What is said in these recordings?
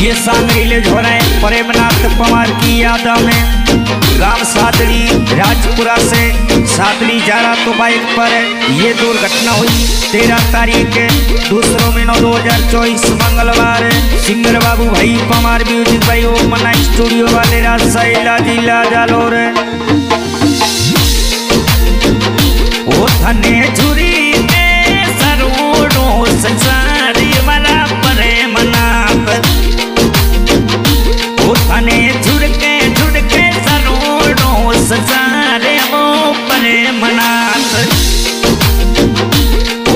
ये song release हो रहे हैं प्रेमनाथ पवार की याद में। गांव सादड़ी राजपुरा से सादड़ी जा रहा तो बाइक पर ये दुर्घटना हुई 13 तारीख दूसरा महीना 2024 मंगलवार। सिंगर बाबू भाई पवार म्यूजिक भाई ओम मना स्टूडियो वाले राजशाही जिला जालोर। ओ धने झुरी सरोड़ो संसारी वाला प्रेमनाथ। ओ धने झुड़के सरोड़ो संसारे वो प्रेमनाथ।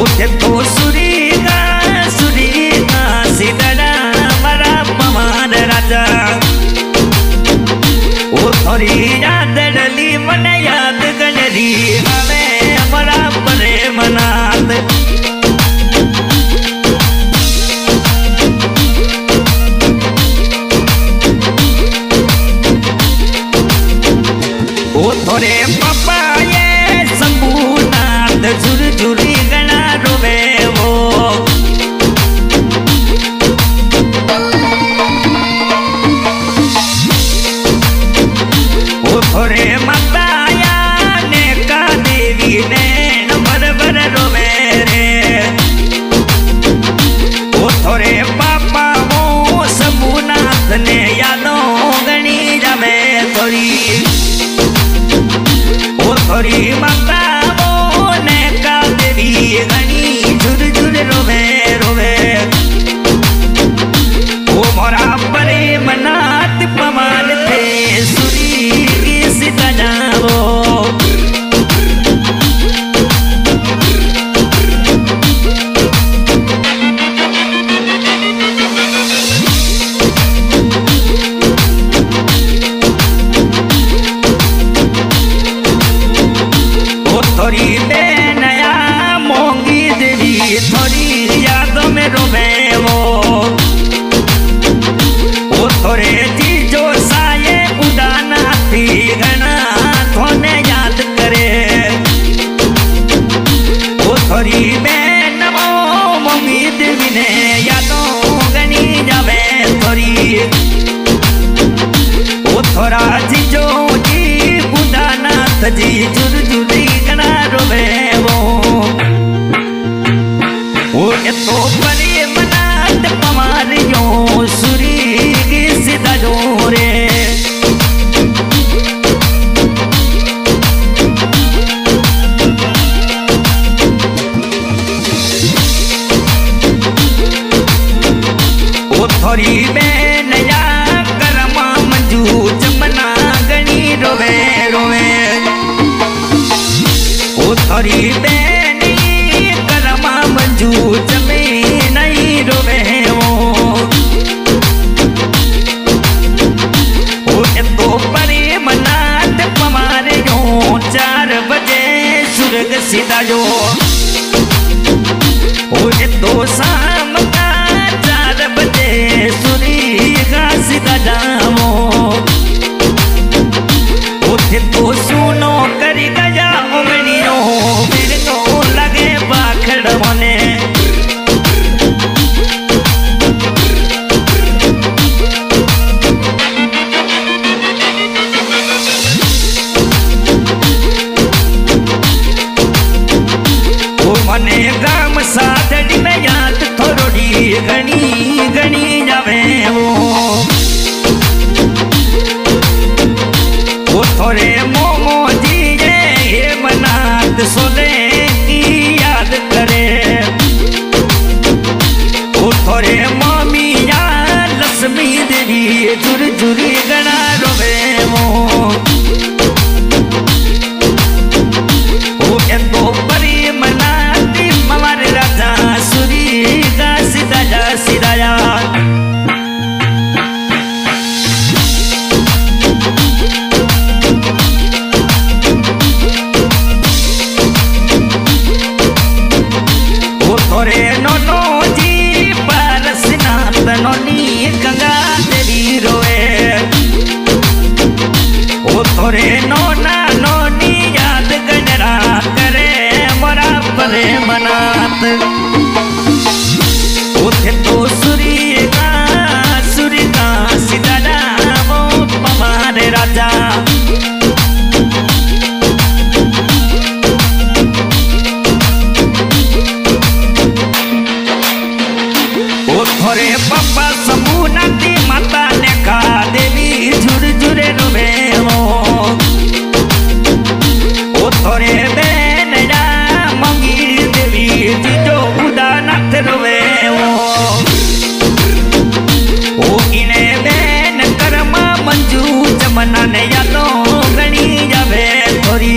उठे तो सुरीगा सिदड़ा वाला पवार राजा। ओ थोड़ी याद डली मन याद गणरी हमें बड़ा प्रेमनाथ। ओ थोड़े पापा ये शंभुनाथ झुरझुरी गणा रोवे वो। ओ थोड़े माता ने का देवी ने बर रोवे रे। ओ थोड़े पापा वो शंभुनाथ ने यादों गणी जावे थोड़ी। थोड़ी माता वो ने का देवी गणी झुर रोवे रोवे। वो मोरा प्रेमनाथ पवार थे सुरी की सीता जावो। थोड़ी नया मोंगी देवी थोड़ी यादों में रोवे वो। ओ थोड़े चीजो साये उड़ाना थी घना थोने याद करे। ओ थोड़ी बहन मोंगी देवी ने यादों गनी जावे थोड़ी। ओ थोड़ा चीजो जी उड़ाना जी झुरझुरी गना रोवे वो। ओ तो प्रेमनाथ पवार यो सुरी की सीधा जोरे। ओ थोड़ी बेनया करमा मंजू जमना गणी रोवे रोवे। ओ थोड़ी बेनी करमा मंजू जमे नहीं रोवे वो। ओ तो प्रेमनाथ पवार यो 4 बजे सुर्ग सीधा जो। ओ तो शाम का 4 बजे सुरी का सीधा जावो। उठे तो सुनो करी गया उमनियो फिर तो लगे बाखड़ होने। ओ मने गाम सादड़ी में याद थोड़ी गणी जावे वो। ओ थोड़े मोमो जी ये मनात सोने की याद करे। ओ थोड़े मामी या लक्ष्मी देवी झुरझुरी गणा रोवे वो। ओ तो प्रेमनाथ पवार राजा सुरी का सीधा जा। थोड़े नोनो जी पारसनाथ नोनी गंगा देवी रोए। ओ थोड़े नोना नोनी याद गजरा करे मोरा प्रेमनाथ। उठे तो सुरी का थोरे पप्पा सबू नाती माता ने खा देवी झुर झुरे रोवे ओ थोरे बेन जा मंगी देवी जीजो उदा नाथ रोवे ओ इने बेन कर्मा मंजू जमना ने यादो गणी जावे थोरी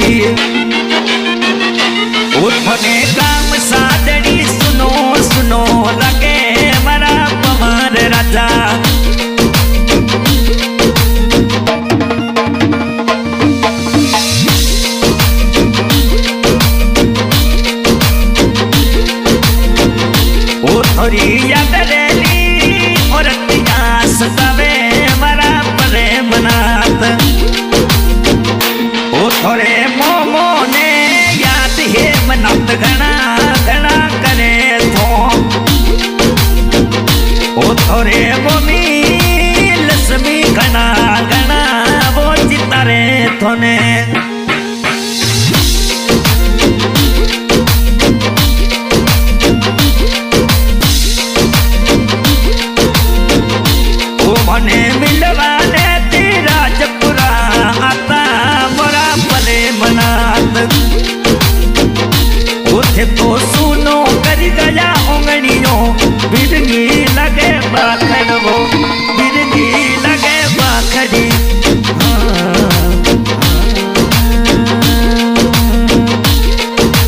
उठने काम सादड़ी सुनो सुनो लगे मरा पमार राजा ओ थोड़ी याद रेली और सतावे मरा परे मनात ओ थोड़े मोमो ने याद है मनात घना घना करे थो ओ थोड़े मोमी लक्ष्मी घना घना वो चितारे थोने ओ मने मिलवाने तेरा जपुरा आता मोरा पले मनात उठे तो सुनो कर गया ओंगड़ियों बिरनी लगे बात वो